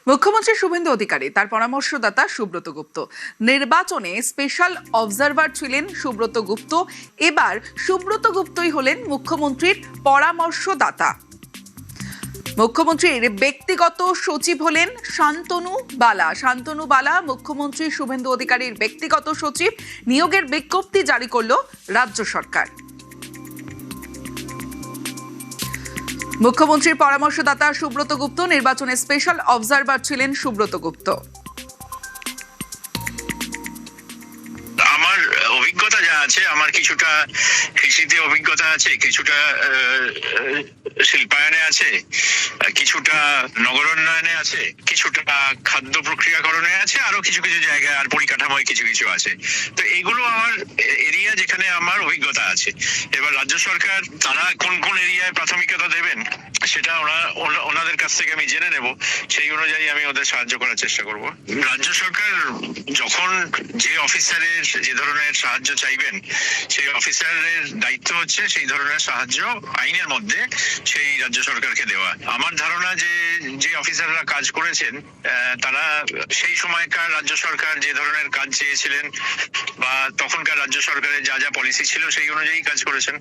মুখ্যমন্ত্রী শুভেন্দু অধিকারী তার পরামর্শদাতা সুব্রত গুপ্ত। নির্বাচনে স্পেশাল অবজারভার ছিলেন সুব্রত গুপ্ত। এবার সুব্রত গুপ্তই হলেন মুখ্যমন্ত্রীর পরামর্শদাতা। মুখ্যমন্ত্রীর ব্যক্তিগত সচিব হলেন শান্তনু বালা। শান্তনু বালা মুখ্যমন্ত্রী শুভেন্দু অধিকারীর ব্যক্তিগত সচিব। নিয়োগের বিজ্ঞপ্তি জারি করল রাজ্য সরকার। মুখ্যমন্ত্রীর পরামর্শদাতা সুব্রত গুপ্ত, নির্বাচনে স্পেশাল অবজারভার ছিলেন সুব্রত গুপ্ত। আমার অভিজ্ঞতা যা আছে, আমার কিছুটা কৃষিতে অভিজ্ঞতা আছে, কিছুটা শিল্পায়নে আছে, কিছুটা নগরোন্নয়নে আছে, কিছুটা খাদ্য প্রক্রিয়াকরণে আছে, আরো কিছু কিছু জায়গায় আর পরিকাঠামোয় কিছু কিছু আছে। তো এগুলো আমার এরিয়া যেখানে আমার অভিজ্ঞতা আছে। এবার রাজ্য সরকার তারা কোন কোন এরিয়ায় প্রাথমিকতা দেবেন সেটা ওনাদের কাছ থেকে আমি জেনে নেব, সেই অনুযায়ী আমি ওদের সাহায্য করার চেষ্টা করব। রাজ্য সরকার যখন যে অফিসারের যে ধরনের সাহায্য চাইবেন, সেই অফিসারের দায়িত্ব হচ্ছে সেই ধরনের সাহায্য আইনের মধ্যে সেই রাজ্য সরকারকে দেওয়া। আমার ধারণা যে যে অফিসাররা কাজ করেছেন তারা সেই সময়কার রাজ্য সরকার যে ধরনের কাজ চেয়েছিলেন বা তখনকার রাজ্য সরকারের যা যা পলিসি ছিল সেই অনুযায়ী কাজ করেছেন।